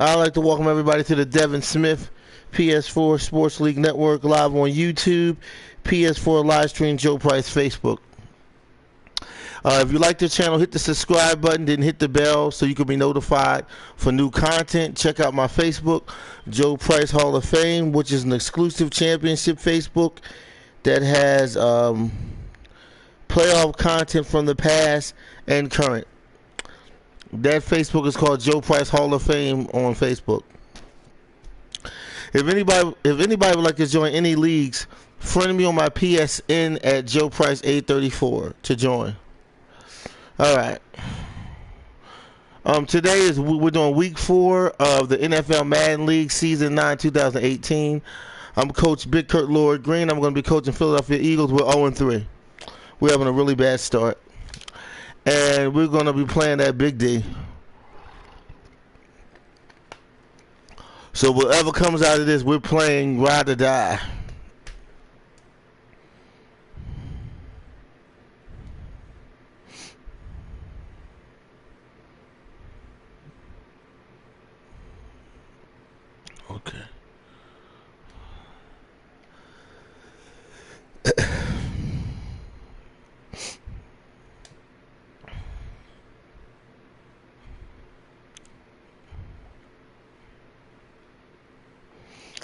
I'd like to welcome everybody to the Devin Smith PS4 Sports League Network live on YouTube, PS4 live stream, Joe Price Facebook. If you like the channel, hit the subscribe button, then hit the bell so you can be notified for new content. Check out my Facebook, Joe Price Hall of Fame, which is an exclusive championship Facebook that has playoff content from the past and current. That Facebook is called Joe Price Hall of Fame on Facebook. If anybody would like to join any leagues, friend me on my PSN at Joe Price 834 to join. All right. Today we're doing week 4 of the NFL Madden League Season 9 2018. I'm Coach Big Kurt Lord Green. I'm going to be coaching Philadelphia Eagles. We're 0-3. We're having a really bad start. And we're going to be playing that Big D. So whatever comes out of this, we're playing ride or die. Okay.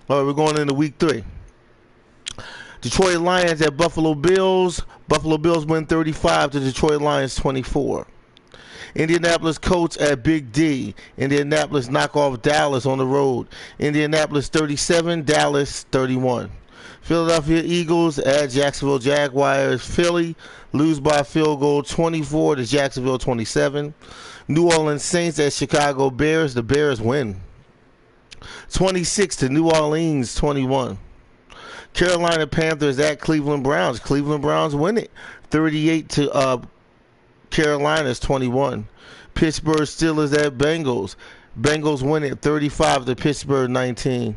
All right, we're going into week 3. Detroit Lions at Buffalo Bills. Buffalo Bills win 35 to Detroit Lions 24. Indianapolis Colts at Big D. Indianapolis knock off Dallas on the road. Indianapolis 37, Dallas 31. Philadelphia Eagles at Jacksonville Jaguars. Philly lose by field goal 24 to Jacksonville 27. New Orleans Saints at Chicago Bears. The Bears win 26 to New Orleans 21. Carolina Panthers at Cleveland Browns. Cleveland Browns win it 38 to Carolina's 21. Pittsburgh Steelers at Bengals. Bengals win it 35 to Pittsburgh 19.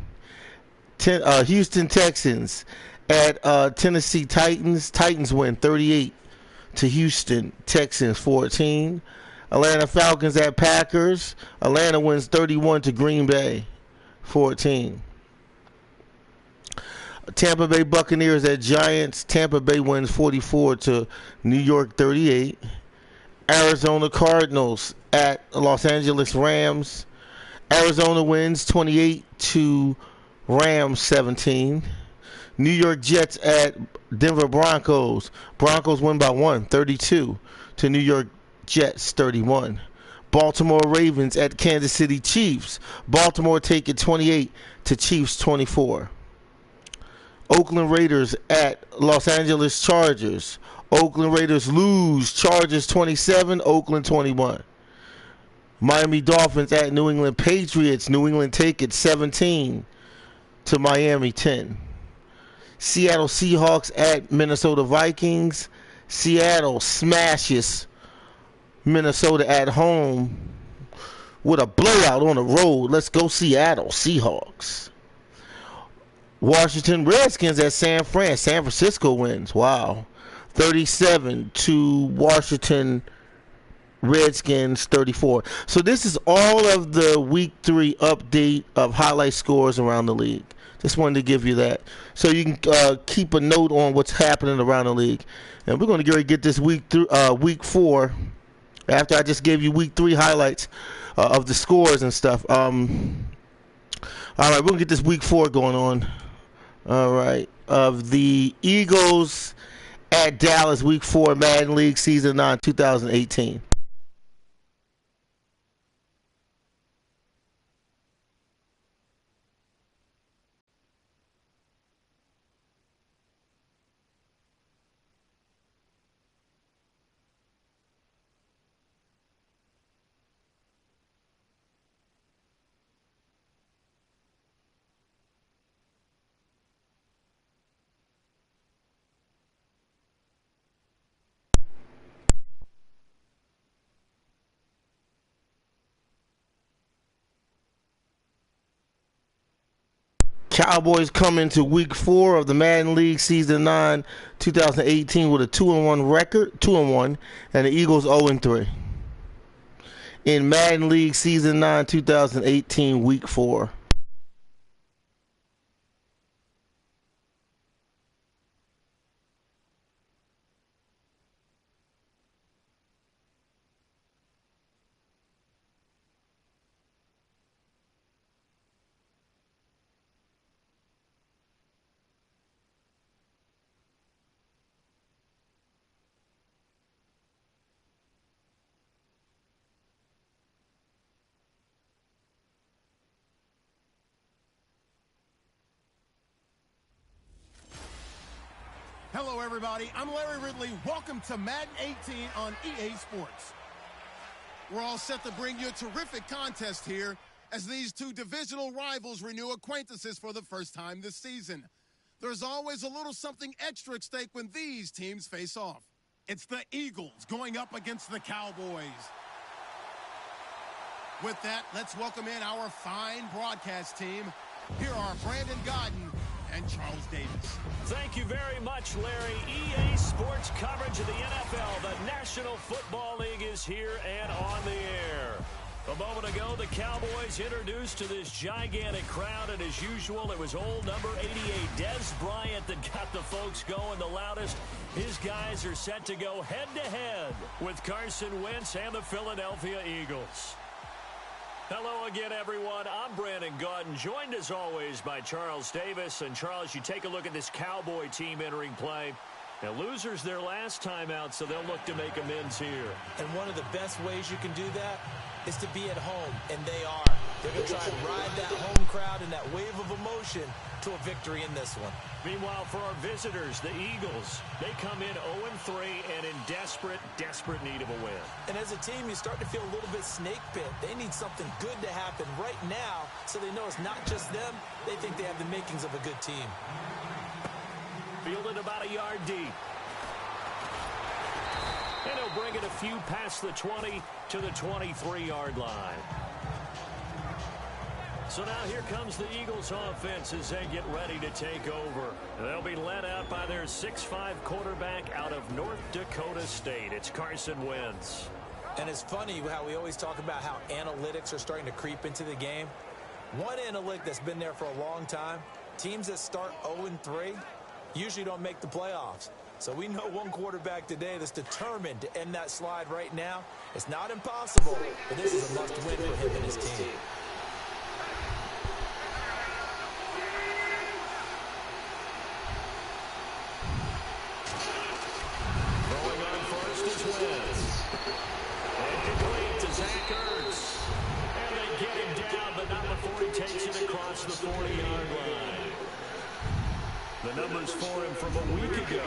Houston Texans at Tennessee Titans. Titans win 38 to Houston Texans 14. Atlanta Falcons at Packers. Atlanta wins 31 to Green Bay 14. Tampa Bay Buccaneers at Giants. Tampa Bay wins 44 to New York 38. Arizona Cardinals at Los Angeles Rams. Arizona wins 28 to Rams 17. New York Jets at Denver Broncos. Broncos win by 1, 32 to New York Jets 31. Baltimore Ravens at Kansas City Chiefs. Baltimore take it 28 to Chiefs 24. Oakland Raiders at Los Angeles Chargers. Oakland Raiders lose. Chargers 27, Oakland 21. Miami Dolphins at New England Patriots. New England take it 17 to Miami 10. Seattle Seahawks at Minnesota Vikings. Seattle smashes Minnesota at home with a blowout on the road. Let's go Seattle Seahawks. Washington Redskins at San Fran. San Francisco wins. Wow. 37 to Washington Redskins 34. So this is all of the week 3 update of highlight scores around the league. Just wanted to give you that so you can keep a note on what's happening around the league. And we're going to get this week 4 after I just gave you week 3 highlights of the scores and stuff. All right, we're going to get this week 4 going on. All right, of the Eagles at Dallas, week 4, Madden League Season 9 2018. Cowboys come into week 4 of the Madden League Season 9 2018 with a 2-1 record, 2-1, and the Eagles 0-3. in Madden League Season 9 2018 Week 4. Hello, everybody. I'm Larry Ridley. Welcome to Madden 18 on EA Sports. We're all set to bring you a terrific contest here as these two divisional rivals renew acquaintances for the first time this season. There's always a little something extra at stake when these teams face off. It's the Eagles going up against the Cowboys. With that, let's welcome in our fine broadcast team. Here are Brandon Godden and Charles Davis. Thank you very much, Larry. EA Sports coverage of the NFL. The National Football League is here and on the air. A moment ago, the Cowboys introduced to this gigantic crowd, and as usual, it was old number 88, Dez Bryant, that got the folks going the loudest. His guys are set to go head-to-head with Carson Wentz and the Philadelphia Eagles. Hello again, everyone. I'm Brandon Godden, joined as always by Charles Davis. And Charles, you take a look at this Cowboy team entering play. Now, losers their last time out, so they'll look to make amends here. And one of the best ways you can do that is to be at home, and they are. They're going to try and ride that home crowd and that wave of emotion to a victory in this one. Meanwhile, for our visitors, the Eagles, they come in 0-3 and in desperate need of a win. And as a team, you start to feel a little bit snake pit. They need something good to happen right now so they know it's not just them. They think they have the makings of a good team. Fielded about a yard deep. And he'll bring it a few past the 20 to the 23-yard line. So now here comes the Eagles offense as they get ready to take over. They'll be led out by their 6'5" quarterback out of North Dakota State. It's Carson Wentz. And it's funny how we always talk about how analytics are starting to creep into the game. One analytic that's been there for a long time, teams that start 0-3 usually don't make the playoffs. So we know one quarterback today that's determined to end that slide right now. It's not impossible, but this is a must-win for him and his team. Rolling on first is Wentz. And complete to Zach Ertz. And they get him down, but not before he takes it across the 40-yard line. The numbers for him from a week ago.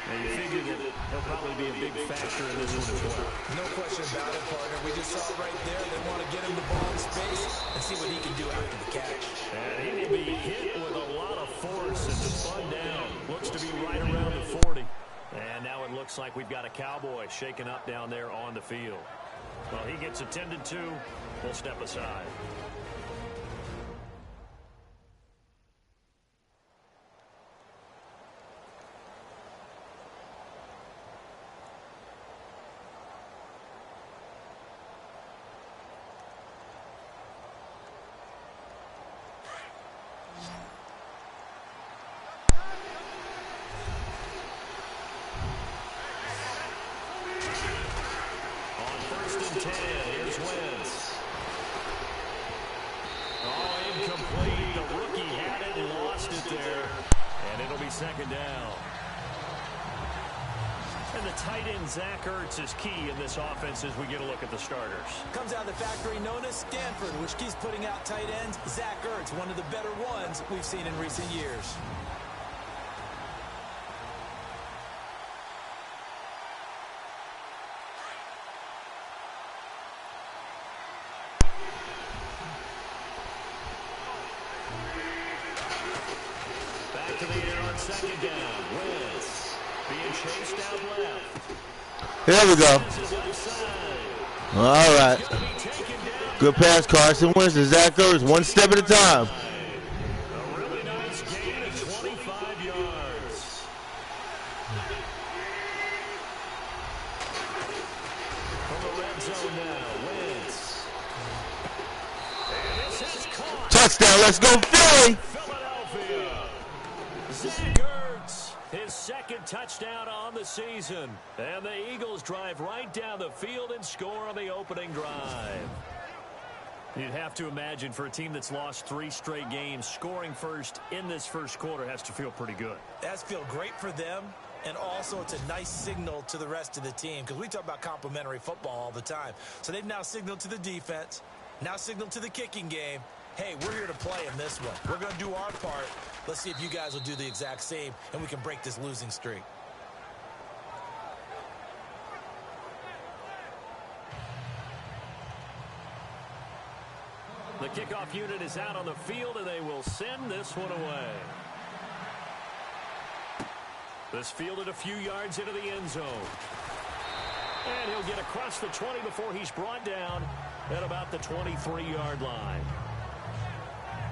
And you figure that he'll probably be a big factor in this one as well. No question about it, partner. We just saw it right there. They want to get him the ball in space and see what he can do after the catch. And he will be hit with a lot of force and to fun down. Looks to be right around the 40. And now it looks like we've got a Cowboy shaken up down there on the field. Well, he gets attended to. We'll step aside. Here's Wentz. Oh, incomplete. The rookie had it and lost it there. And it'll be second down. And the tight end, Zach Ertz, is key in this offense as we get a look at the starters. Comes out of the factory known as Stanford, which keeps putting out tight ends. Zach Ertz, one of the better ones we've seen in recent years. Back to the air on second down. Wentz being chased out left. There we go. All right. Good pass, Carson Wentz to Zach Ertz, one step at a time. A really nice gain of 25 yards. From the red zone now, Wentz Touchdown. Let's go, Philly. Philadelphia. Zach Ertz, his second touchdown on the season. And the Eagles drive right down the field and score on the opening drive. You'd have to imagine for a team that's lost 3 straight games, scoring first in this first quarter has to feel pretty good. It has to feel great for them, and also it's a nice signal to the rest of the team because we talk about complementary football all the time. So they've now signaled to the defense, now signaled to the kicking game, hey, we're here to play in this one. We're going to do our part. Let's see if you guys will do the exact same, and we can break this losing streak. The kickoff unit is out on the field, and they will send this one away. This fielded a few yards into the end zone. And he'll get across the 20 before he's brought down at about the 23-yard line.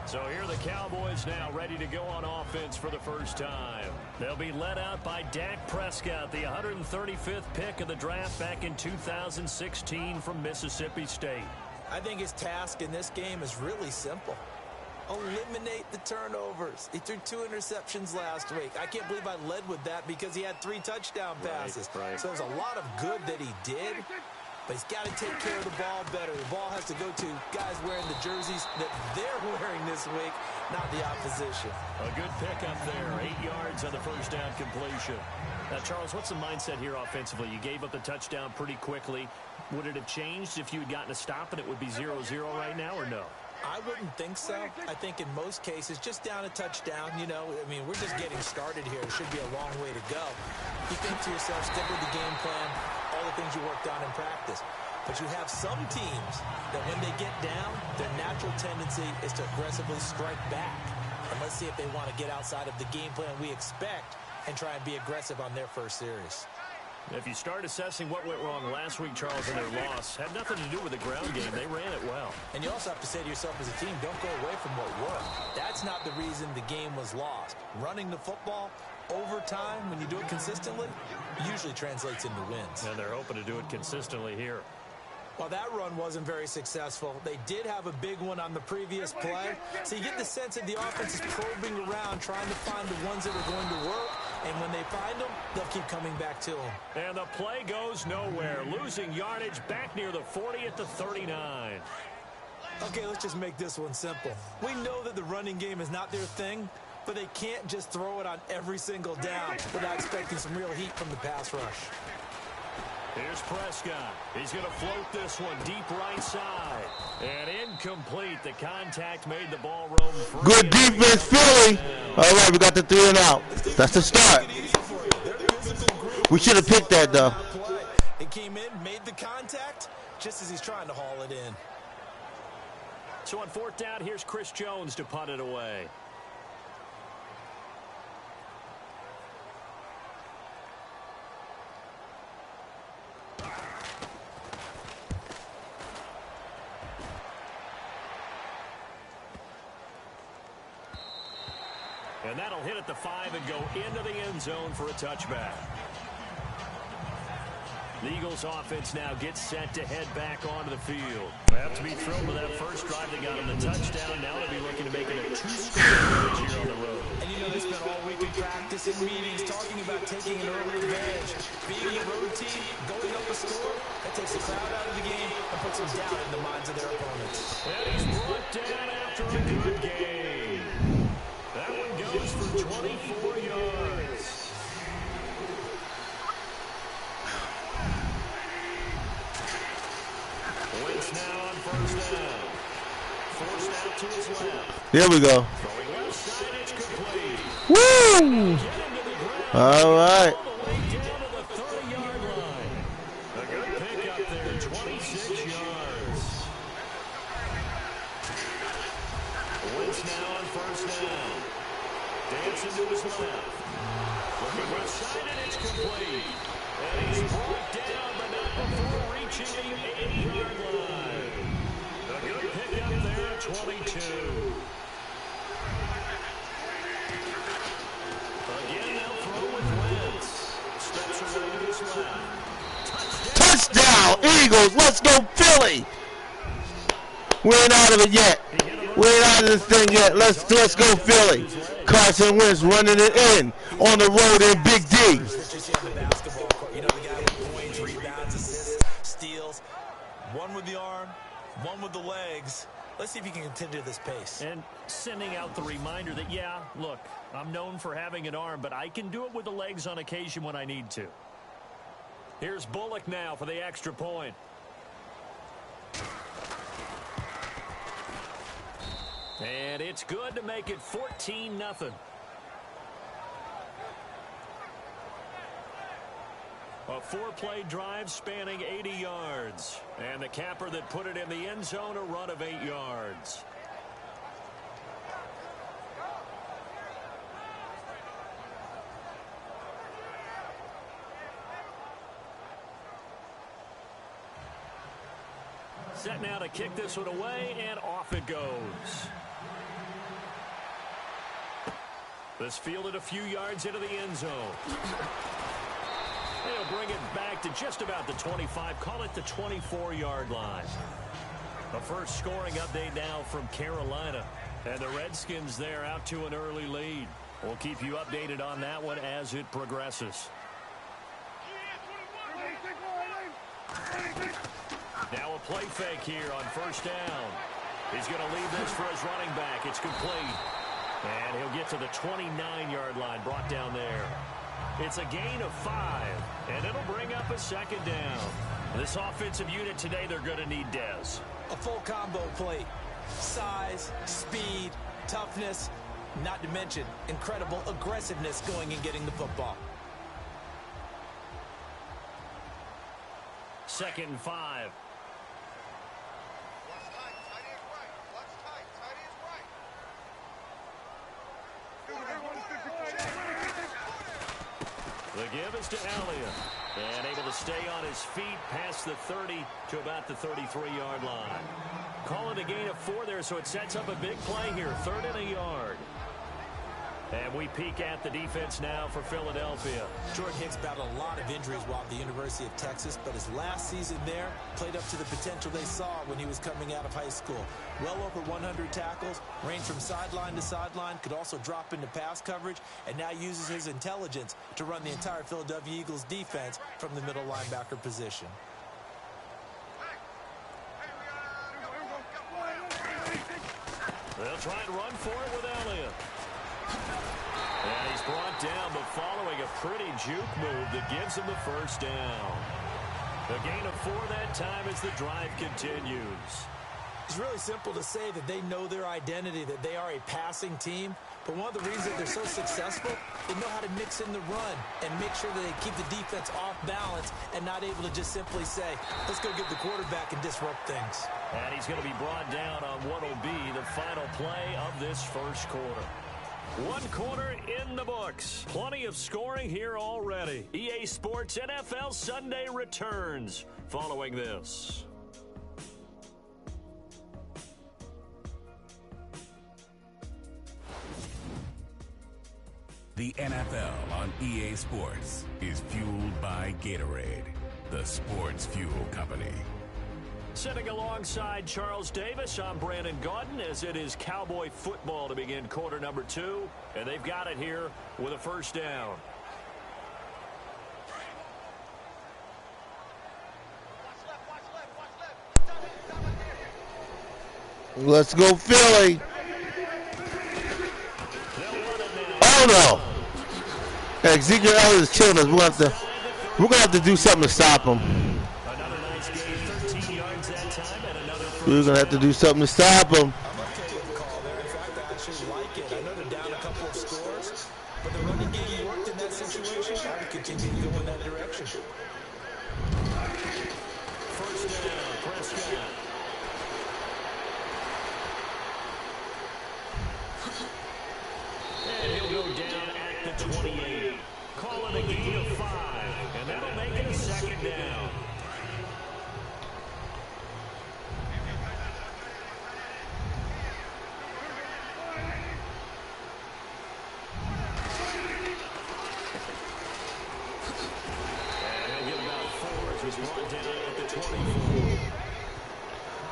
So here are the Cowboys now ready to go on offense for the first time. They'll be led out by Dak Prescott, the 135th pick of the draft back in 2016 from Mississippi State. I think his task in this game is really simple. Eliminate the turnovers. He threw 2 interceptions last week. I can't believe I led with that because he had 3 touchdown passes. Right. So there's a lot of good that he did, but he's got to take care of the ball better. The ball has to go to guys wearing the jerseys that they're wearing this week, not the opposition. A good pick up there. 8 yards on the first down completion. Now, Charles, what's the mindset here offensively? You gave up the touchdown pretty quickly. Would it have changed if you had gotten a stop and it would be 0-0 right now, or no? I wouldn't think so. I think in most cases, just down a touchdown, you know, I mean, we're just getting started here. It should be a long way to go. You think to yourself, stick with the game plan, all the things you worked on in practice. But you have some teams that when they get down, their natural tendency is to aggressively strike back. And let's see if they want to get outside of the game plan we expect and try and be aggressive on their first series. If you start assessing what went wrong last week, Charles, in their loss, had nothing to do with the ground game. They ran it well. And you also have to say to yourself as a team, don't go away from what worked. That's not the reason the game was lost. Running the football over time, when you do it consistently, usually translates into wins. And they're hoping to do it consistently here. Well, that run wasn't very successful. They did have a big one on the previous play. So you get the sense that the offense is probing around, trying to find the ones that are going to work. And when they find them, they'll keep coming back to them. And the play goes nowhere. Losing yardage back near the 40 at the 39. Okay, let's just make this one simple. We know that the running game is not their thing, but they can't just throw it on every single down without expecting some real heat from the pass rush. Here's Prescott. He's going to float this one deep right side. And incomplete. The contact made the ball roam free. Good defense, Philly. All right, we got the 3 and out. That's the start. We should have picked that, though. It came in, made the contact, just as he's trying to haul it in. So on 4th down, here's Chris Jones to punt it away. And that'll hit at the 5 and go into the end zone for a touchback. The Eagles offense now gets set to head back onto the field. They have to be thrilled with that first drive. They got them the touchdown. Now they'll be looking to make it a 2-score advantage here on the road. And you know, they spent all week in practice and meetings talking about taking an early advantage. Being a road team, going up a score, that takes the crowd out of the game and puts some doubt in the minds of their opponents. And he's brought down after a good game. That one goes for 24 yards. Wentz now on first down. Forced out to his left. There we go. Throwing left side, it's complete. Woo! All right. All the way down to the 30-yard line. A good pick up there, 26 yards. Wentz now on first down. Dancing to his left. Looking left side, and it's complete. And he's brought down, but not before reaching the 80-yard line. A good pick up there at 22. Again, they'll throw with Wentz. Steps away to his left. Touchdown, Eagles. Let's go, Philly. We ain't out of it yet. He hit him We ain't out of this thing yet. Let's go Philly. Carson Wentz running it in on the road in Big D. That you see on the basketball court. You know, the guy with points, rebounds, assists, steals. One with the arm, one with the legs. Let's see if he can continue this pace. And sending out the reminder that, yeah, look, I'm known for having an arm, but I can do it with the legs on occasion when I need to. Here's Bullock now for the extra point. And it's good to make it 14-0. A four-play drive spanning 80 yards. And the capper that put it in the end zone, a run of 8 yards. Set now to kick this one away, and off it goes. This fielded a few yards into the end zone. They'll bring it back to just about the 25, call it the 24-yard line. The first scoring update now from Carolina. And the Redskins there out to an early lead. We'll keep you updated on that one as it progresses. Now a play fake here on first down. He's going to leave this for his running back. It's complete. And he'll get to the 29-yard line, brought down there. It's a gain of 5, and it'll bring up a second down. This offensive unit today, they're going to need Dez. A full combo plate. Size, speed, toughness, not to mention incredible aggressiveness going and getting the football. 2nd and 5. The give is to Elliott. And able to stay on his feet past the 30 to about the 33-yard line. Call it a gain of 4 there, so it sets up a big play here. 3rd and a yard. And we peek at the defense now for Philadelphia. Jordan Hicks battled a lot of injuries while at the University of Texas, but his last season there played up to the potential they saw when he was coming out of high school. Well over 100 tackles, ranged from sideline to sideline, could also drop into pass coverage, and now uses his intelligence to run the entire Philadelphia Eagles defense from the middle linebacker position. They'll try and run for it with Elliott. And he's brought down, but following a pretty juke move that gives him the first down. The gain of 4 that time as the drive continues. It's really simple to say that they know their identity, that they are a passing team. But one of the reasons that they're so successful, they know how to mix in the run and make sure that they keep the defense off balance and not able to just simply say, let's go get the quarterback and disrupt things. And he's going to be brought down on what will be the final play of this first quarter. 1 quarter in the books. Plenty of scoring here already. EA Sports NFL Sunday returns following this. The NFL on EA Sports is fueled by Gatorade, the sports fuel company. Sitting alongside Charles Davis, I'm Brandon Gaudin, as it is Cowboy football to begin quarter number 2. And they've got it here with a first down. Let's go Philly. Oh no. Ezekiel Elliott is killing us. We're gonna have to do something to stop him. Another nice game, 13 yards that time, and another We're gonna have to do something to stop him. I'm okay with the call there. In fact, I actually like it. I know they're down a couple of scores, but the running game worked in that situation. I would continue to go in that direction. first down, Prescott. And he'll go down at the 28. Call it a gain of 5, and that'll make it a second down. And he'll get about 4 as he's brought down at the 24.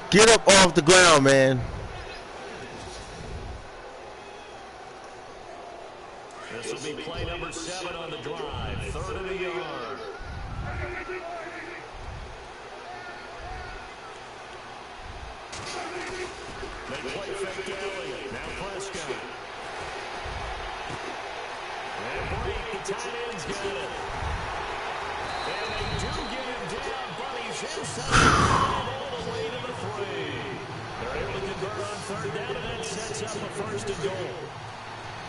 Get up off the ground, man. first and goal.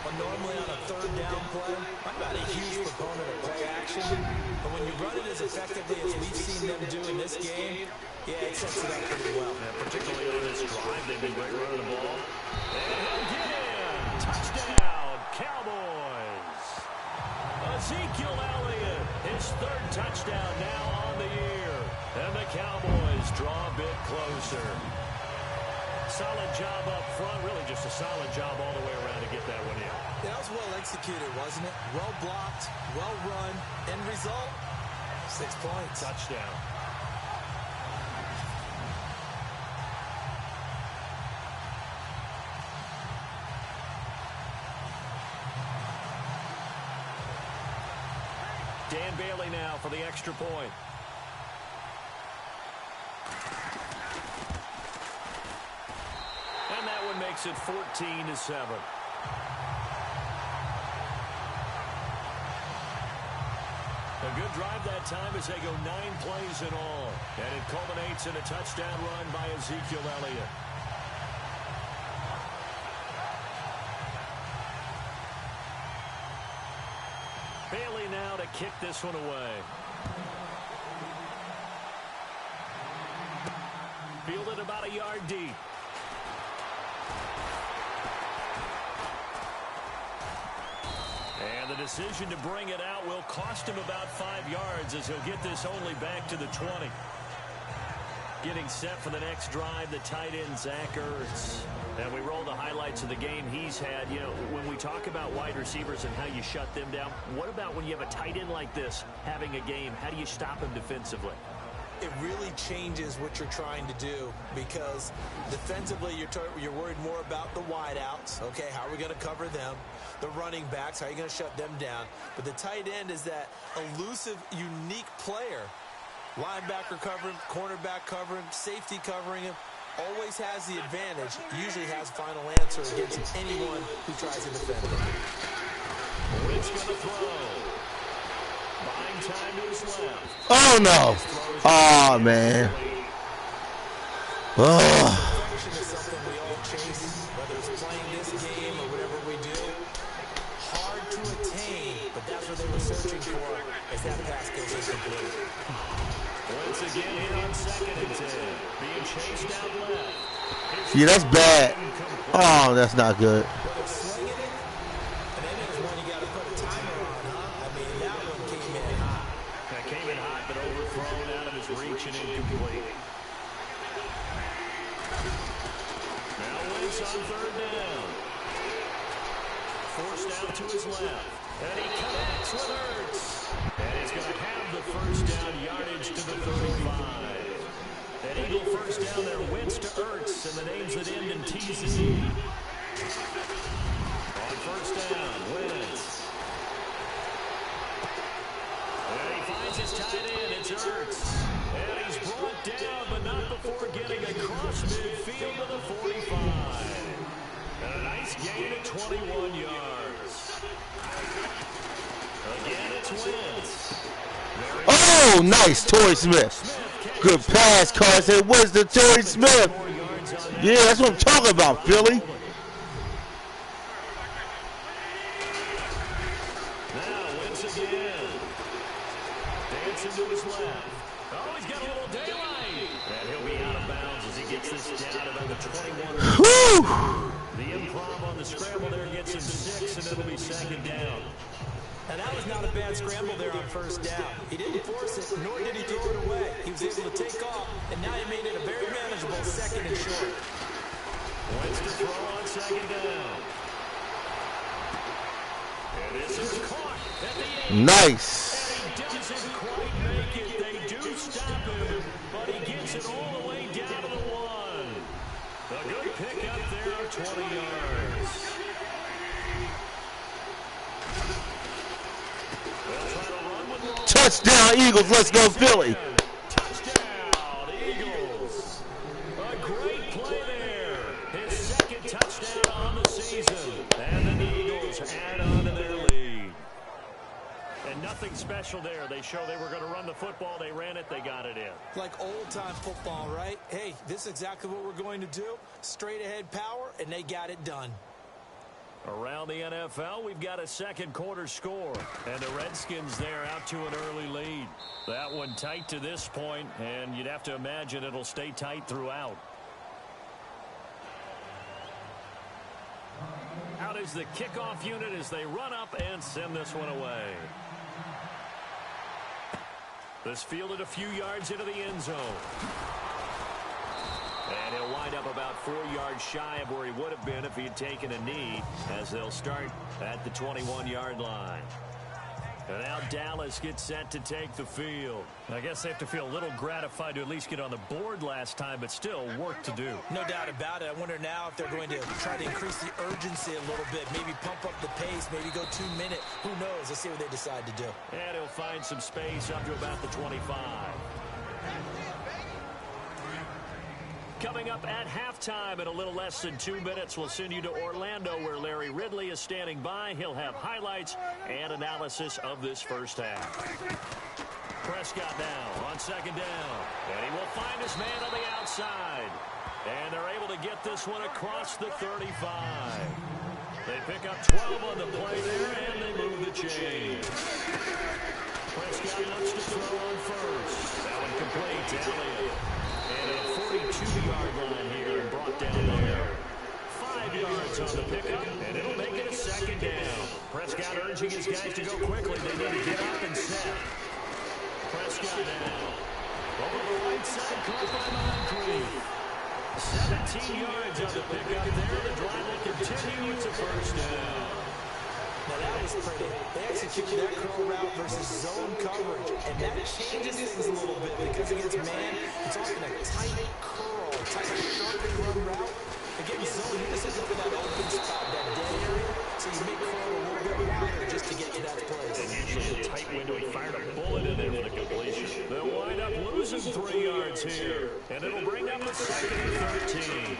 But normally on a third down play, I'm not a huge proponent of play action, but when you run it as effectively as we've seen them do in this game, yeah, it sets it up pretty well. And particularly on this drive, they've been great running the ball. And he'll get in. Touchdown, Cowboys. Ezekiel Elliott, his third touchdown now on the year. And the Cowboys draw a bit closer. Solid job up front, really just a solid job all the way around to get that one in. That was well executed, wasn't it? Well blocked, well run. End result, 6 points. Touchdown. Dan Bailey now for the extra point. And that one makes it 14-7. A good drive that time as they go 9 plays in all. And it culminates in a touchdown run by Ezekiel Elliott. Bailey now to kick this one away. Fielded about a yard deep. And the decision to bring it out will cost him about 5 yards as he'll get this only back to the 20. Getting set for the next drive, the tight end, Zach Ertz. And we roll the highlights of the game he's had. You know, when we talk about wide receivers and how you shut them down, what about when you have a tight end like this having a game? How do you stop him defensively? It really changes what you're trying to do because defensively you're worried more about the wideouts. Okay, how are we going to cover them? The running backs, how are you going to shut them down? But the tight end is that elusive, unique player. Linebacker covering, cornerback covering, safety covering him. Always has the advantage, usually has final answer against anyone who tries to defend him. It's going to throw. Buying time to his left. Oh, no. Oh, man. Oh. Perfection is something we all chase, whether it's playing this game or whatever we do. Hard to attain, but that's what they were searching for as that pass goes incomplete. Once again here on 2nd and 10. Being chased out left. Yeah, that's bad. Oh, that's not good. Whether slinging it, and then there's one you got to put a timer on, huh? I mean, that one came in hot. That came in hot, but overthrown out of his reach and incomplete. Now Wentz on 3rd down. Forced out to his left. And he connects with Ertz. And he's going to have the first down yardage to the 35. An Eagle first down there, Wentz to Ertz, and the names that end in TZ. On 1st down, Wentz. And he finds his tight end, it's Ertz. And he's brought down, but not before getting across midfield to the 45. And a nice gain at 21 yards. Again, it's Wentz. Oh, nice, Torrey Smith. Good pass, Carson. Where's the Torrey Smith? Yeah, that's what I'm talking about, Philly. Now, Wentz again. Dancing to his left. Oh, he's got a little daylight. And he'll be out of bounds as he gets this down about the 21. Whew. The improv on the scramble there gets him 6, and it'll be 2nd down. And that was not a bad scramble there on 1st down. He didn't force it, nor did he throw it away. He was able to take off, and now he made it a very manageable 2nd and short. Wentz to throw on 2nd down. And this is caught at the 8. Nice. And he doesn't quite make it. They do stop him, but he gets it all the way down to the 1. A good pick up there, 20 yards. Touchdown, Eagles. Let's go, Philly. Touchdown, Eagles. A great play there. His 2nd touchdown on the season. And the Eagles add on to their lead. And nothing special there. They show they were going to run the football. They ran it. They got it in. Like old-time football, right? Hey, this is exactly what we're going to do. Straight-ahead power, and they got it done. Around the NFL, we've got a second quarter score. And the Redskins there out to an early lead. That one tight to this point, and you'd have to imagine it'll stay tight throughout. Out is the kickoff unit as they run up and send this one away. This fielded a few yards into the end zone. And he'll wind up about 4 yards shy of where he would have been if he had taken a knee, as they'll start at the 21-yard line. And now Dallas gets set to take the field. I guess they have to feel a little gratified to at least get on the board last time, but still work to do. No doubt about it. I wonder now if they're going to try to increase the urgency a little bit, maybe pump up the pace, maybe go 2 minute. Who knows? Let's see what they decide to do. And he'll find some space up to about the 25. Coming up at halftime in a little less than 2 minutes, we'll send you to Orlando where Larry Ridley is standing by. He'll have highlights and analysis of this first half. Prescott now on second down. And he will find his man on the outside. And they're able to get this one across the 35. They pick up 12 on the play there, and they move the chains. Prescott looks to throw on first. That one complete to Elliott. And a 42-yard line here and brought down there. 5 yards on the pickup, and it'll make it a second down. Prescott urging his guys to go quickly. They need to get up and set. Prescott now. Over the right side, caught by Moncrief. 17 yards on the pickup there. The drive will continue. It's a first down. Now that was pretty. They executed that curl route versus zone coverage, and that changes things a little bit because against man, it's often a tight curl, tight sharply run route. Against zone, you just look for that open spot, that dead area, so you make curl a little bit wider just to get to that place. And usually a tight window, he fired a bullet in there for the completion. They'll wind up losing 3 yards here, and it'll bring up a second and 13.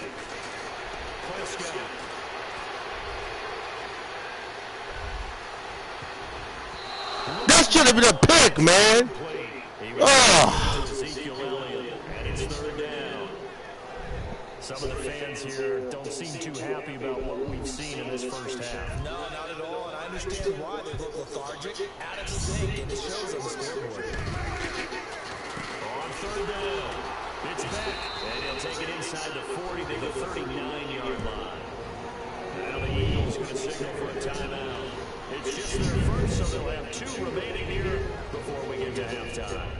Prescott. That should have been a pick, man. Oh. And it's third down. Some of the fans here don't seem too happy about what we've seen in this first half. No, not at all, and I understand why. They look lethargic, out of sync, and it shows on the scoreboard. On third down, it's back, and he'll take it inside the 40 to the 39-yard line. Now the Eagles going to signal for a timeout. It's just their first, so they'll have 2 remaining here before we get to halftime.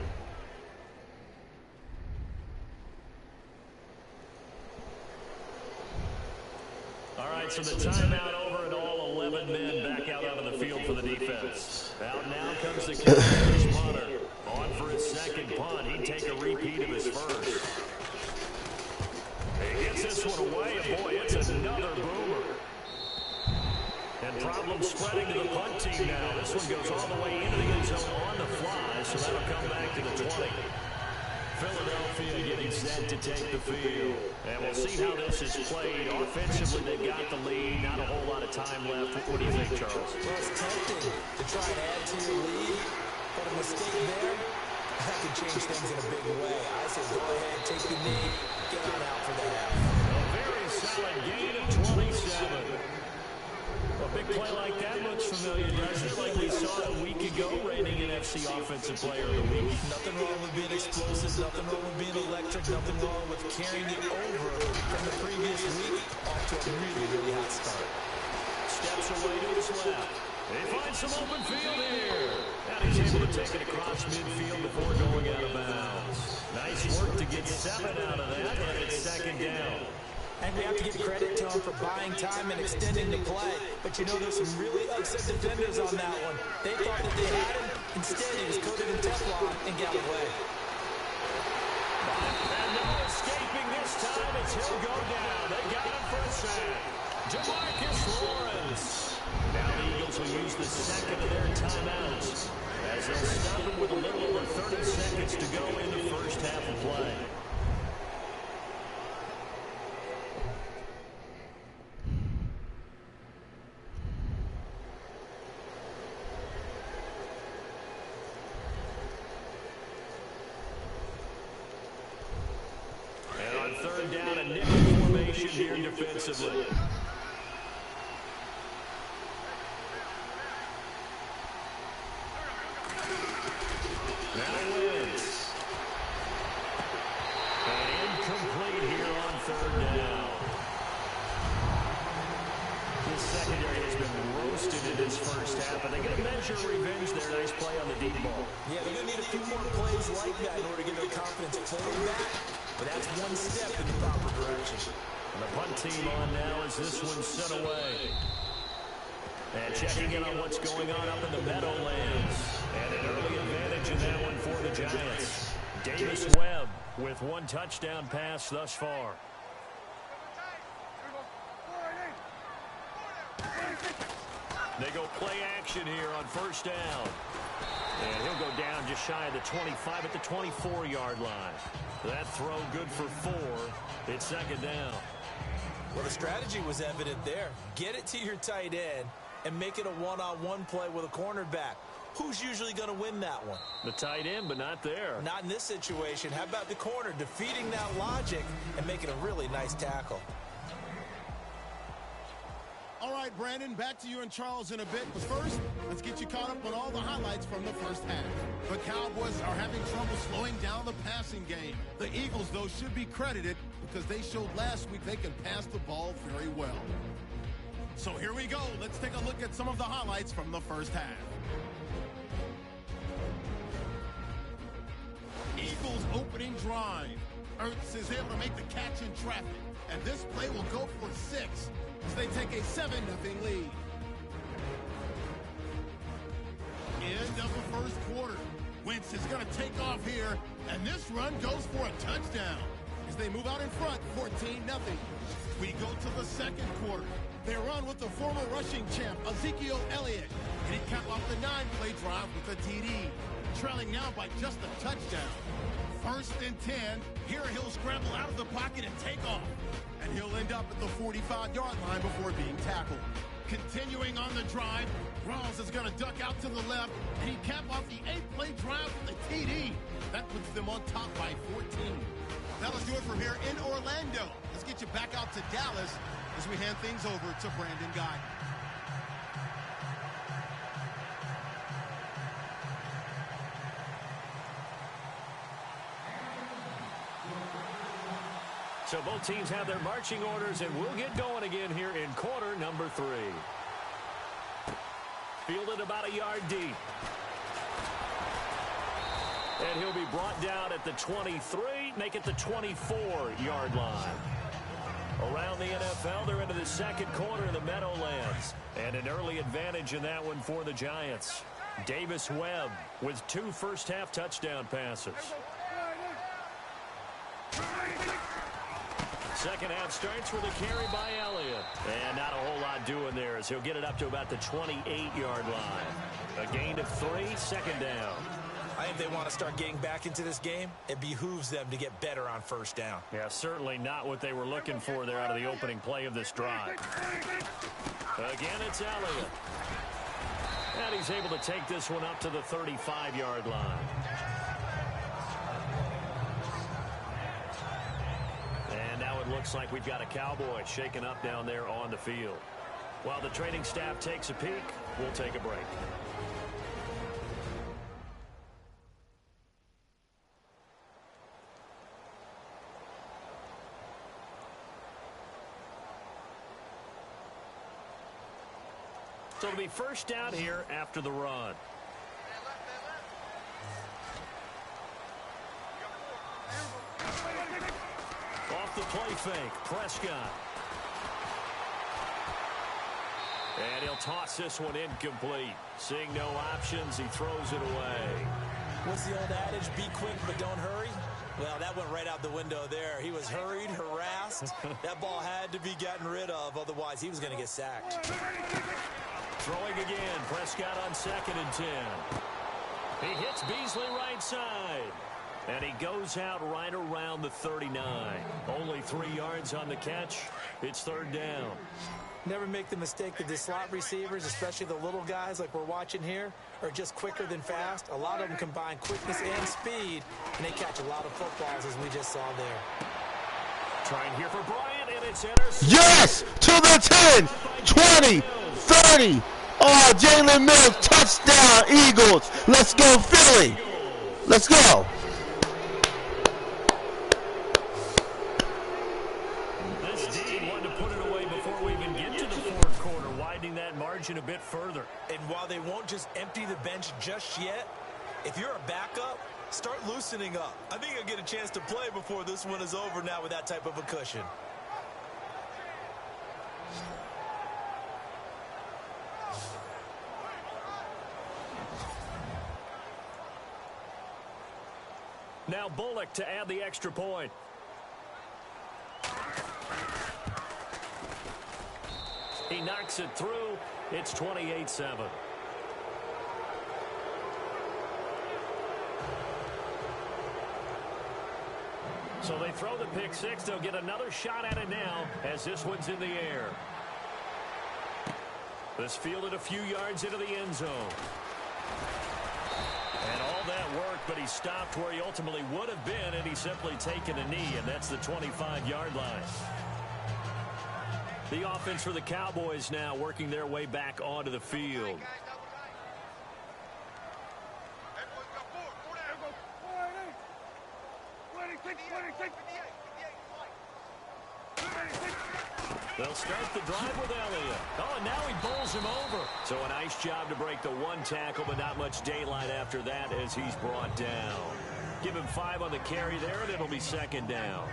All right, so the timeout over and all 11 men back out onto the field for the defense. Out now comes the Cowboys punter. On for his second punt. He'd take a repeat of his first. He gets this one away, and boy, it's another boomer. And problems spreading to the punt team now. This one goes all the way into the end zone on the fly, so that'll come back to the 20. Philadelphia getting set to take the field. And we'll see how this is played. Offensively, they've got the lead. Not a whole lot of time left. What do you think, Charles? Well, it's tempting to try and add to your lead, but a mistake there, that could change things in a big way. I say go ahead, take the knee, get on out for the half. A very solid gain of 27. A big play like that looks familiar, doesn't it? Like we saw a week ago, reigning NFC Offensive Player of the Week. Nothing wrong with being explosive, nothing wrong with being electric, nothing wrong with carrying it over from the previous week off to a really, really hot start. Steps away to his left. They find some open field here. And he's able to take it across midfield before going out of bounds. Nice work to get 7 out of that, and it's second down. And we have to give credit to him for buying time and extending the play. But you know, there's some really upset defenders on that one. They thought that they had him. Instead, he was coated in Teflon and got away. And no escaping this time as he'll go down. They got him for a sack. Jamarcus Lawrence. Now the Eagles will use the second of their timeouts as they'll stop him with a little over 30 seconds to go in the first half of play. Third down, a nickel formation here defensively. deep ball. Yeah, they're going to need a few more plays like that in order to get their confidence fully back. But that's one step in the proper direction. And the punt team on now as this one's sent away. And checking in on what's going on up in the Meadowlands. And an early advantage in that one for the Giants. Davis Webb with one touchdown pass thus far. They go play action here on first down. And he'll go down just shy of the 25 at the 24-yard line. That throw good for 4. It's second down. Well, the strategy was evident there. Get it to your tight end and make it a one-on-one play with a cornerback. Who's usually going to win that one? The tight end, but not there. Not in this situation. How about the corner defeating that logic and making a really nice tackle? All right, Brandon, back to you and Charles in a bit. But first, let's get you caught up on all the highlights from the first half. The Cowboys are having trouble slowing down the passing game. The Eagles, though, should be credited because they showed last week they can pass the ball very well. So here we go. Let's take a look at some of the highlights from the first half. Eagles opening drive. Ertz is able to make the catch in traffic. And this play will go for 6 as they take a 7-0 lead. End of the first quarter. Wentz is going to take off here, and this run goes for a touchdown as they move out in front, 14-0. We go to the second quarter. They run with the former rushing champ, Ezekiel Elliott, and he capped off the 9-play drive with a TD, trailing now by just a touchdown. 1st and 10. Here he'll scramble out of the pocket and take off. And he'll end up at the 45-yard line before being tackled. Continuing on the drive, Rawls is going to duck out to the left, and he cap off the 8-play drive with a TD. That puts them on top by 14. That'll do it from here in Orlando. Let's get you back out to Dallas as we hand things over to Brandon Guy. So both teams have their marching orders, and we'll get going again here in quarter number 3. Fielded about a yard deep. And he'll be brought down at the 23, make it the 24-yard line. Around the NFL, they're into the second quarter in the Meadowlands. And an early advantage in that one for the Giants. Davis Webb with 2 first-half touchdown passes. Second half starts with a carry by Elliott. And not a whole lot doing there as he'll get it up to about the 28-yard line. A gain of 3, second down. I think they want to start getting back into this game. It behooves them to get better on first down. Yeah, certainly not what they were looking for there out of the opening play of this drive. Again, it's Elliott. And he's able to take this one up to the 35-yard line. And now it looks like we've got a Cowboy shaken up down there on the field. While the training staff takes a peek, we'll take a break. So it'll be first down here after the run. Off the play fake, Prescott. And he'll toss this one incomplete. Seeing no options, he throws it away. What's the old adage? Be quick, but don't hurry. Well, that went right out the window there. He was hurried, harassed. That ball had to be gotten rid of, otherwise he was going to get sacked. Throwing again, Prescott on 2nd and 10. He hits Beasley right side. And he goes out right around the 39. Only 3 yards on the catch. It's 3rd down. Never make the mistake that the slot receivers, especially the little guys like we're watching here, are just quicker than fast. A lot of them combine quickness and speed, and they catch a lot of footballs, as we just saw there. Trying here for Bryant, and it's intercepted. Yes! To the 10, 20, 30. Oh, Jalen Mills, touchdown, Eagles. Let's go, Philly. Let's go. This D wanted to put it away before we even get to the 4th quarter, widening that margin a bit further. And while they won't just empty the bench just yet, If you're a backup, start loosening up. I think I'll get a chance to play before this one is over now with that type of a cushion. Now Bullock to add the extra point. He knocks it through. It's 28-7. So they throw the pick six. They'll get another shot at it now as this one's in the air. This fielded a few yards into the end zone. And all that work, but he stopped where he ultimately would have been, and he's simply taken a knee, and that's the 25-yard line. The offense for the Cowboys now working their way back onto the field. They'll start the drive with Elliott. Oh, and now he bowls him over. So a nice job to break the one tackle, but not much daylight after that as he's brought down. Give him 5 on the carry there, and it'll be second down.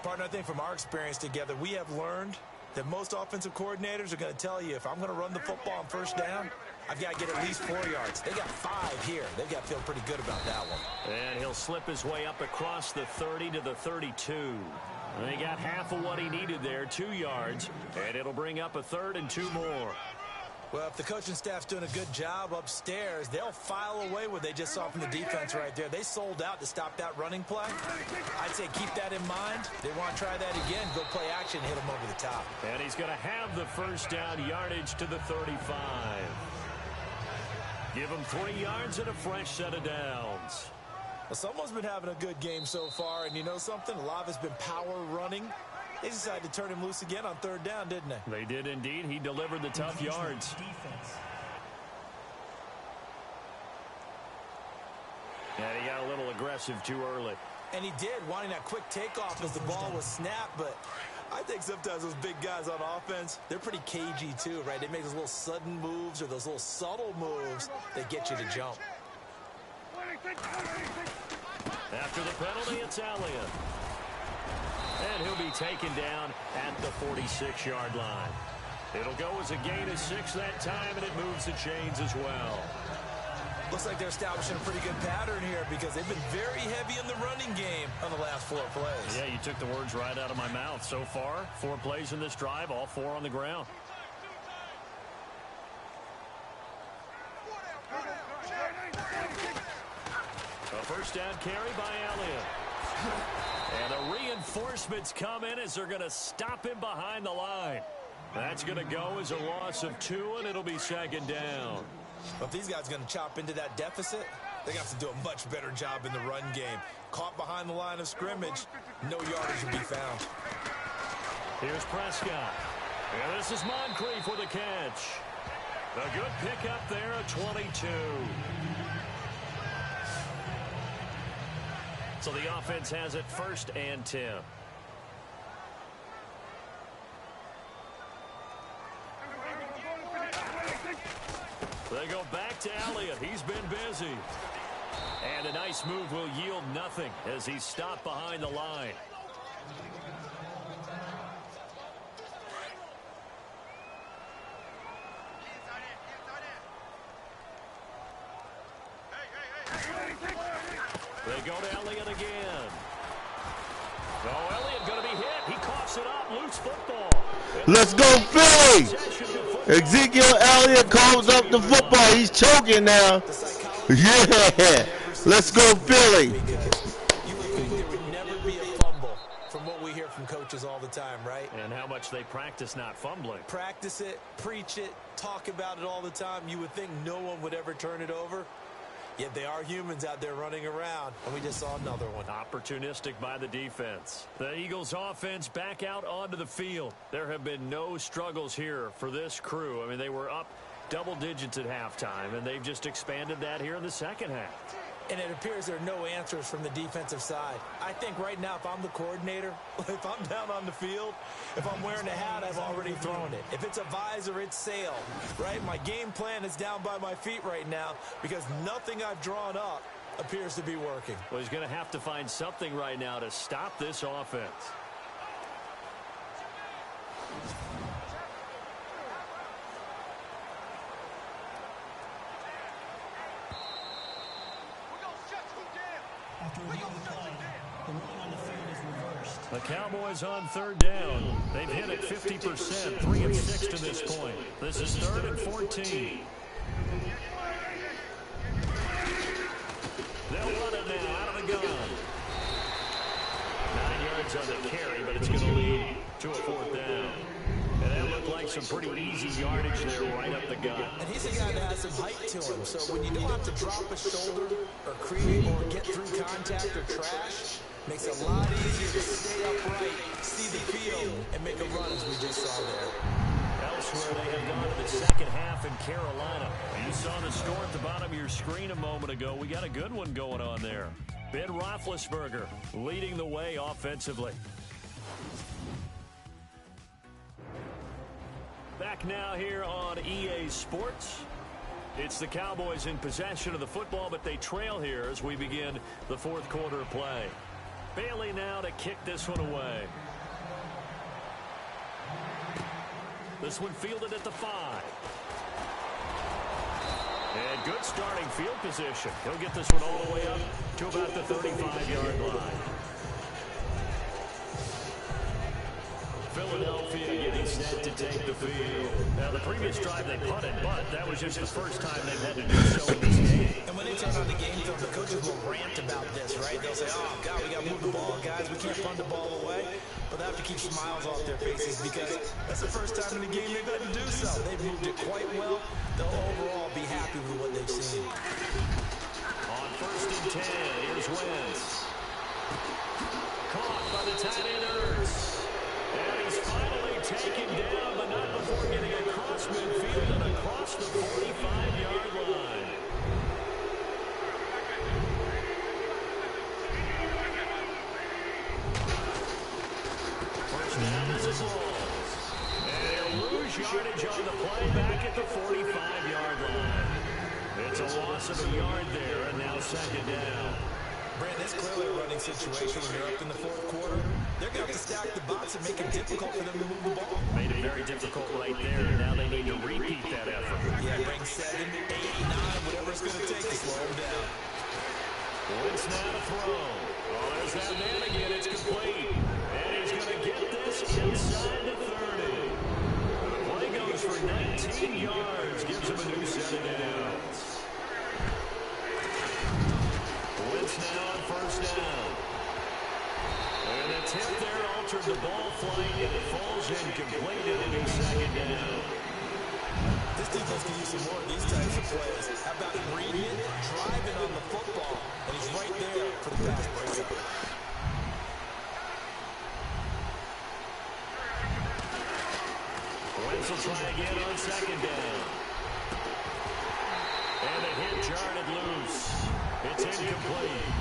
Partner, I think from our experience together, we have learned that most offensive coordinators are going to tell you, if I'm going to run the football on first down, I've got to get at least 4 yards. They got 5 here. They've got to feel pretty good about that one. And he'll slip his way up across the 30 to the 32. And he got half of what he needed there, 2 yards, and it'll bring up a 3rd and 2 more. Well, if the coaching staff's doing a good job upstairs, they'll file away what they just saw from the defense right there. They sold out to stop that running play. I'd say keep that in mind. They want to try that again. Go play action, hit them over the top. And he's going to have the first down yardage to the 35. Give him 3 yards and a fresh set of downs. Well, someone's been having a good game so far, and you know something? A lot of it's been power running. They decided to turn him loose again on 3rd down, didn't they? They did indeed. He delivered the tough yards. And he got a little aggressive too early. And he did, wanting that quick takeoff as the ball was snapped, but I think sometimes those big guys on offense, they're pretty cagey too, right? They make those little sudden moves or those little subtle moves that get you to jump. After the penalty, it's Elliott. And he'll be taken down at the 46-yard line. It'll go as a gain of 6 that time, and it moves the chains as well. Looks like they're establishing a pretty good pattern here because they've been very heavy in the running game on the last 4 plays. Yeah, you took the words right out of my mouth. So far, 4 plays in this drive, all 4 on the ground. A first down carry by Elliott. And the reinforcements come in as they're going to stop him behind the line. That's going to go as a loss of 2, and it'll be second down. Well, if these guys are going to chop into that deficit, they got to do a much better job in the run game. Caught behind the line of scrimmage, no yardage will be found. Here's Prescott. And this is Moncrief with a catch. A good pickup there at 22. So the offense has it 1st and 10. They go back to Elliott. He's been busy. And a nice move will yield nothing as he's stopped behind the line. They go to Elliott again. Oh, Elliott going to be hit. He coughs it up. Loose football. Let's go, Philly! Ezekiel Elliott calls up the football. He's choking now. Yeah! Let's go, Philly! You would think there would never be a fumble from what we hear from coaches all the time, right? And how much they practice not fumbling. Practice it, preach it, talk about it all the time. You would think no one would ever turn it over. Yet they are humans out there running around, and we just saw another one. Opportunistic by the defense. The Eagles offense back out onto the field. There have been no struggles here for this crew. I mean, they were up double digits at halftime, and they've just expanded that here in the second half. and it appears there are no answers from the defensive side. I think right now, if I'm the coordinator, if I'm down on the field, if I'm wearing a hat, I've already thrown it. If it's a visor, it's sailed, right? My game plan is down by my feet right now because nothing I've drawn up appears to be working. Well, he's going to have to find something right now to stop this offense. After reviewing the play, the ruling on the field is reversed. The Cowboys on third down. They've hit it 50%, 3 of 6 to this point. This is 3rd and 14. They'll run it now out of the gun. 9 yards on the carry, but it's going to lead to a 4th down. And that looked like some pretty easy yardage there right up the gut. And he's a guy that has some height to him. So when you don't have to drop a shoulder or create or get through contact or trash, makes it a lot easier to stay upright, see the field, and make a run as we just saw there. Elsewhere, they have gone to the second half in Carolina. You saw the score at the bottom of your screen a moment ago. We got a good one going on there. Ben Roethlisberger leading the way offensively. Back now here on EA Sports. It's the Cowboys in possession of the football, but they trail here as we begin the 4th quarter of play. Bailey now to kick this one away. This one fielded at the 5. And good starting field position. He'll get this one all the way up to about the 35-yard line. Philadelphia getting set to take the field. Now, the previous drive they punted, but that was just the first time they've had to do so in this game. And when they turn on the game film, the coaches will rant about this, right? They'll say, oh, God, we got to move the ball, guys. We can't punt the ball away. But they have to keep smiles off their faces because that's the first time in the game they've had to do so. They've moved it quite well. They'll overall be happy with what they've seen. On 1st and 10, here's Wentz. Caught by the tight end Ertz. And he's finally taken down, but not before getting across midfield and across the 45-yard line. First down is his loss. And they'll lose yardage on the play back at the 45-yard line. It's a loss of a yard there, and now 2nd down. Brandon, it's clearly a running situation when you're up in the 4th quarter. They're going to have to stack the box and make it difficult for them to move the ball. Made it very difficult right there, and now they need to repeat that effort. Yeah, bring 7, 8, 9, whatever it's going to take to slow them down. Wentz now to throw. Oh, there's that man again. It's complete. And he's going to get this inside the 30. The play goes for 19 yards. Gives him a new set of downs. Wentz now on 1st down. And the tip there altered the ball flight, and it falls incomplete, and it'll be 2nd down. This defense can use some more of these types of plays. How about reading it, driving on the football, and he's right there for the pass breakup. Wentz will try again on 2nd down. And the hit jarred loose. It's incomplete.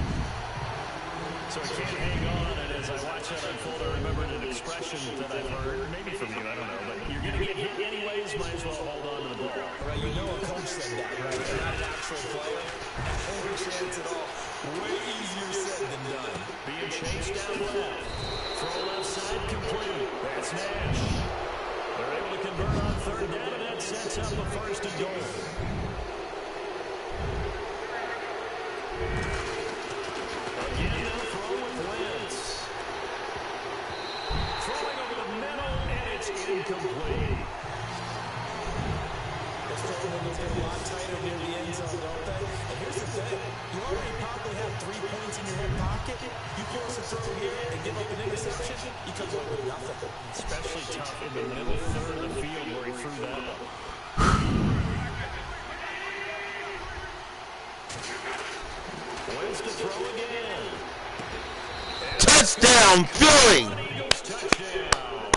So it can't hang on, and as I watch that unfold, I remembered an expression that I've heard, maybe from you, I don't know, but you're going to get hit anyways, might as well hold on to the ball. Right, you know a coach said that, right? You're not an actual player. No chance at all. Way easier said than done. Being chased down left. Throw left side complete. That's Nash. They're able to convert on 3rd down, and that sets up a 1st and goal. Again, they'll throw with Wentz. Throwing over the middle, and it's incomplete. Those throwing windows get a lot tighter near the end zone, don't they? And here's the thing. You already probably have 3 points in your hip pocket. You force a throw here and give up an interception, you come away with nothing. Especially tough in the middle 3rd of the field where he threw that one. Wentz to throw again. Touchdown, Philly! Eagles touchdown.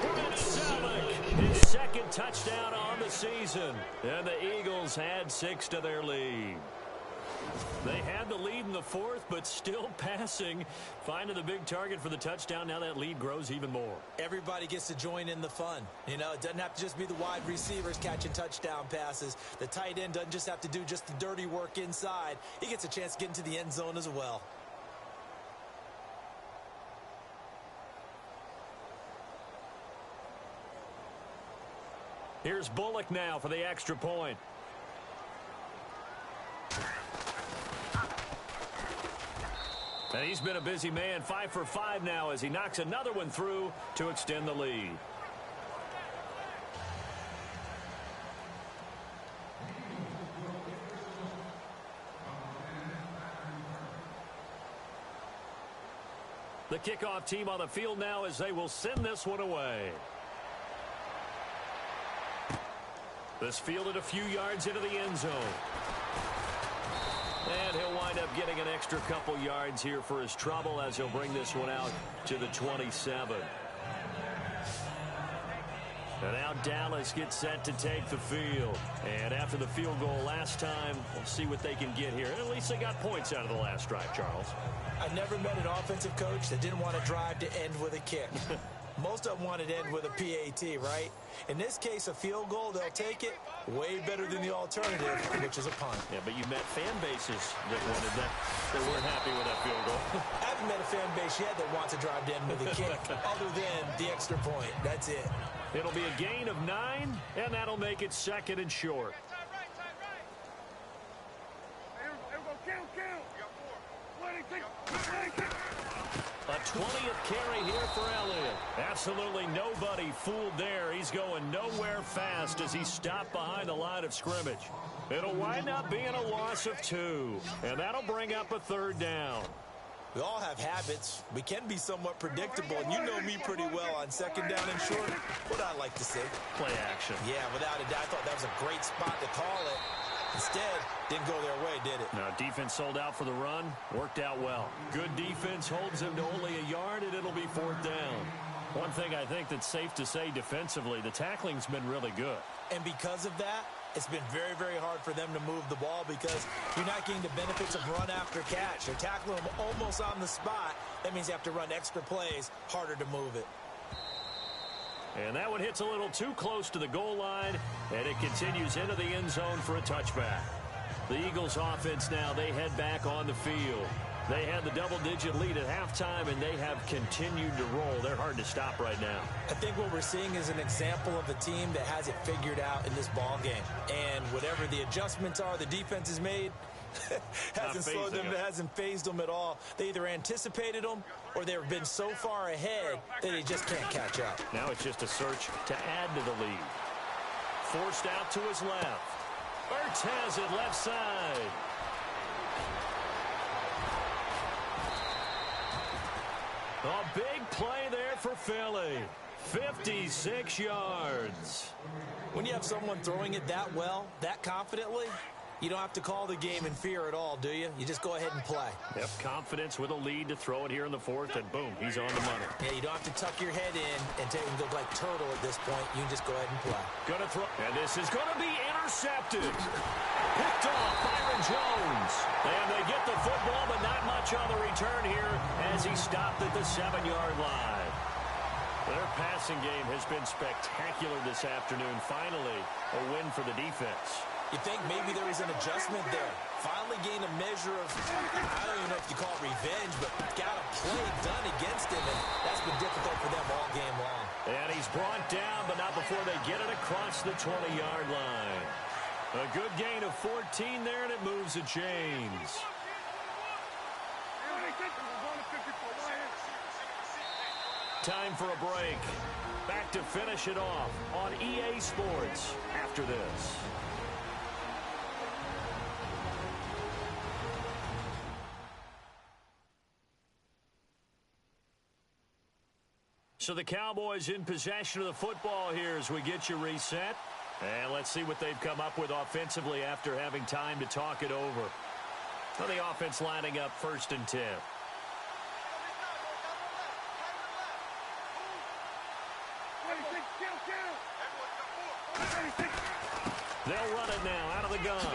Brett Selleck, his 2nd touchdown on the season. And the Eagles had 6 to their lead. They had the lead in the fourth, but still passing. Finding the big target for the touchdown. Now that lead grows even more. Everybody gets to join in the fun. You know, it doesn't have to just be the wide receivers catching touchdown passes. The tight end doesn't just have to do just the dirty work inside. He gets a chance to get into the end zone as well. Here's Bullock now for the extra point. And he's been a busy man, 5 for 5 now as he knocks another one through to extend the lead. The kickoff team on the field now as they will send this one away. This fielded a few yards into the end zone. And he'll wind up getting an extra couple yards here for his trouble as he'll bring this one out to the 27. And now Dallas gets set to take the field. And after the field goal last time, we'll see what they can get here. And at least they got points out of the last drive, Charles. I never met an offensive coach that didn't want a drive to end with a kick. Most of them wanted to end with a PAT, right? In this case, a field goal, they'll take it way better than the alternative, which is a punt. Yeah, but you met fan bases that wanted that. They weren't happy with that field goal. I haven't met a fan base yet that wants a drive to end with a kick, other than the extra point. That's it. It'll be a gain of 9, and that'll make it 2nd and short. A 20th carry here for Elliott. Absolutely nobody fooled there. He's going nowhere fast as he's stopped behind the line of scrimmage. It'll wind up being a loss of 2, and that'll bring up a 3rd down. We all have habits. We can be somewhat predictable, and you know me pretty well on 2nd down and short. What I like to see. Play action. Yeah, without a doubt. I thought that was a great spot to call it. Instead, didn't go their way, did it? No, defense sold out for the run. Worked out well. Good defense holds him to only a yard, and it'll be 4th down. One thing I think that's safe to say defensively, the tackling's been really good. And because of that, it's been very, very hard for them to move the ball because you're not getting the benefits of run after catch. They're tackling them almost on the spot. That means you have to run extra plays, harder to move it. And that one hits a little too close to the goal line, and it continues into the end zone for a touchback. The Eagles offense now, they head back on the field. They had the double-digit lead at halftime, and they have continued to roll. They're hard to stop right now. I think what we're seeing is an example of a team that has it figured out in this ball game. And whatever the adjustments are the defense has made, hasn't slowed them, hasn't phased them at all. They either anticipated them or they've been so far ahead that they just can't catch up. Now it's just a search to add to the lead. Forced out to his left. Ertz has it left side. A big play there for Philly. 56 yards. When you have someone throwing it that well, that confidently, you don't have to call the game in fear at all, do you? You just go ahead and play. Yep, confidence with a lead to throw it here in the 4th, and boom, he's on the money. Yeah, you don't have to tuck your head in and take and go like turtle at this point. You can just go ahead and play. Gonna throw, and this is gonna be intercepted. Picked off Byron Jones. And they get the football, but not much on the return here as he stopped at the 7-yard line. Their passing game has been spectacular this afternoon. Finally, a win for the defense. You think maybe there was an adjustment there. Finally gained a measure of, I don't even know if you call it revenge, but got a play done against him, and that's been difficult for them all game long. And he's brought down, but not before they get it across the 20-yard line. A good gain of 14 there, and it moves the chains. Time for a break. Back to finish it off on EA Sports after this. So the Cowboys in possession of the football here as we get you reset. And let's see what they've come up with offensively after having time to talk it over. Well, the offense lining up 1st and 10. They'll run it now out of the gun.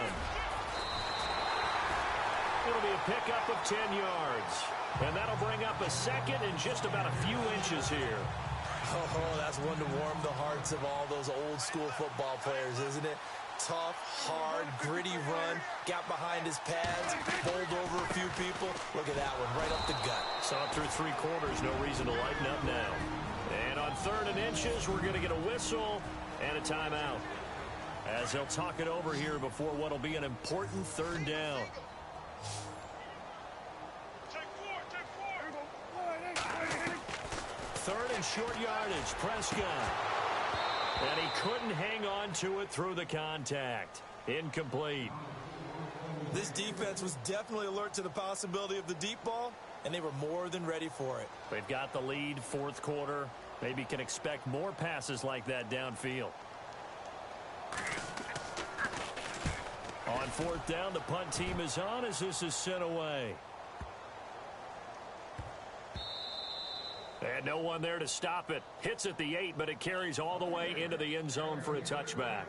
It'll be a pickup of 10 yards. And that'll bring up a second and just about a few inches here. Oh, that's one to warm the hearts of all those old school football players, isn't it? Tough, hard, gritty run, got behind his pads, bowled over a few people. Look at that one, right up the gut. Saw through 3 quarters, no reason to lighten up now. And on 3rd and inches, we're going to get a whistle and a timeout, as they'll talk it over here before what will be an important 3rd down. Third and short yardage, Prescott. And he couldn't hang on to it through the contact. Incomplete. This defense was definitely alert to the possibility of the deep ball, and they were more than ready for it. They've got the lead, 4th quarter. Maybe can expect more passes like that downfield. On 4th down, the punt team is on as this is sent away. And no one there to stop it. Hits at the 8, but it carries all the way into the end zone for a touchback.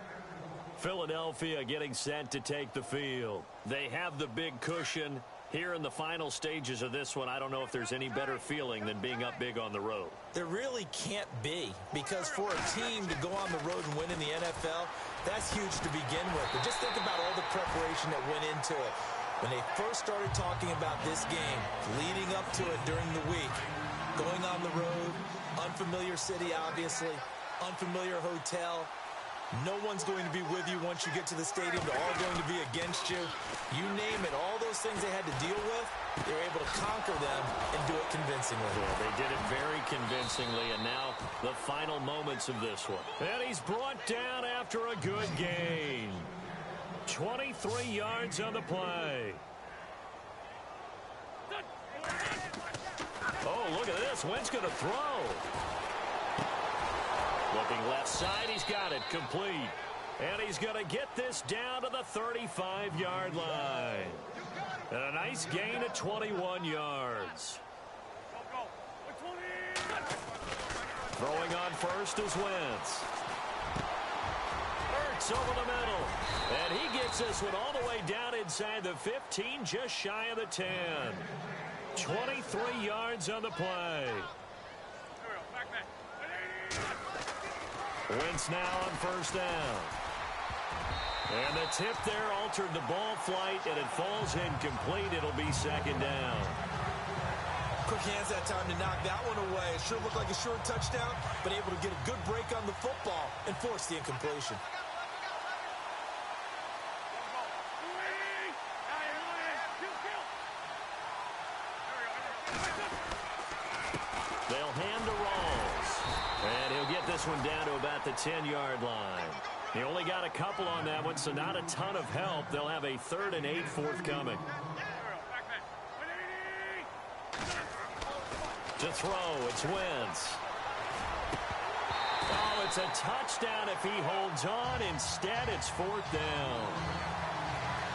Philadelphia getting set to take the field. They have the big cushion. Here in the final stages of this one, I don't know if there's any better feeling than being up big on the road. There really can't be, because for a team to go on the road and win in the NFL, that's huge to begin with. But just think about all the preparation that went into it. When they first started talking about this game, leading up to it during the week, going on the road, unfamiliar city, obviously, unfamiliar hotel. No one's going to be with you once you get to the stadium. They're all going to be against you. You name it, all those things they had to deal with, they were able to conquer them and do it convincingly. Yeah, they did it very convincingly, and now the final moments of this one. And he's brought down after a good gain. 23 yards on the play. Oh, look at this. Wentz going to throw. Looking left side. He's got it complete. And he's going to get this down to the 35-yard line. And a nice gain of 21 yards. Throwing on first is Wentz. Hurts over the middle. And he gets this one all the way down inside the 15, just shy of the 10. 23 yards on the play. Wentz now on first down. And the tip there altered the ball flight, and it falls incomplete. It'll be 2nd down. Quick hands that time to knock that one away. It sure looked like a short touchdown, but able to get a good break on the football and force the incompletion. They'll hand to Rawls. And he'll get this one down to about the 10-yard line. He only got a couple on that one, so not a ton of help. They'll have a 3rd and 8 forthcoming. To throw, it's Wentz. Oh, it's a touchdown if he holds on. Instead, it's 4th down.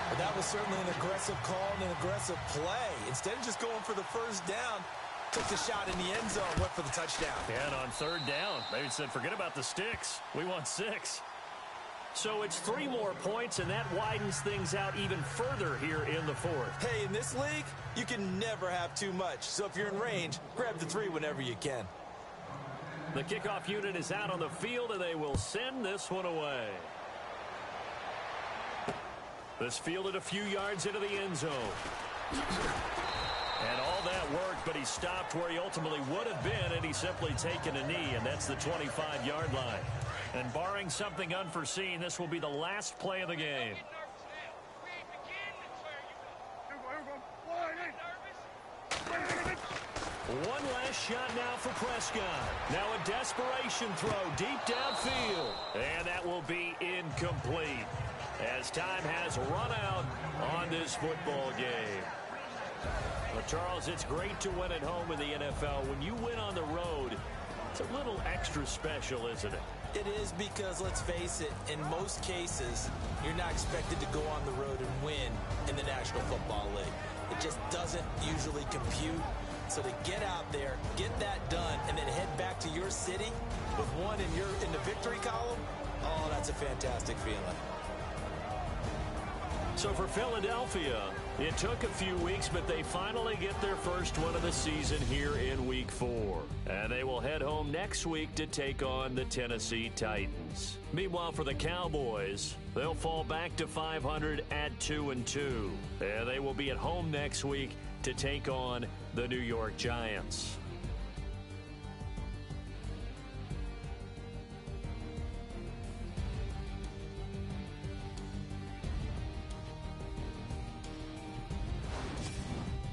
But that was certainly an aggressive call and an aggressive play. Instead of just going for the first down, took the shot in the end zone, went for the touchdown. And on 3rd down, they said, forget about the sticks. We want 6. So it's 3 more points, and that widens things out even further here in the 4th. Hey, in this league, you can never have too much. So if you're in range, grab the 3 whenever you can. The kickoff unit is out on the field, and they will send this one away. This fielded a few yards into the end zone. And all that worked, but he stopped where he ultimately would have been, and he's simply taken a knee, and that's the 25-yard line. And barring something unforeseen, this will be the last play of the game. One last shot now for Prescott. Now a desperation throw deep downfield. And that will be incomplete, as time has run out on this football game. Well, Charles, it's great to win at home in the NFL. When you win on the road, it's a little extra special, isn't it? It is, because, let's face it, in most cases, you're not expected to go on the road and win in the National Football League. It just doesn't usually compute. So to get out there, get that done, and then head back to your city with one in the victory column, oh, that's a fantastic feeling. So for Philadelphia, it took a few weeks, but they finally get their first win of the season here in Week 4. And they will head home next week to take on the Tennessee Titans. Meanwhile, for the Cowboys, they'll fall back to 500 at 2-2. And they will be at home next week to take on the New York Giants.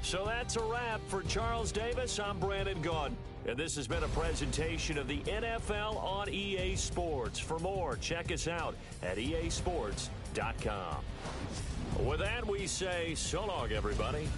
So that's a wrap. For Charles Davis, I'm Brandon Gaudin. And this has been a presentation of the NFL on EA Sports. For more, check us out at easports.com. With that, we say so long, everybody.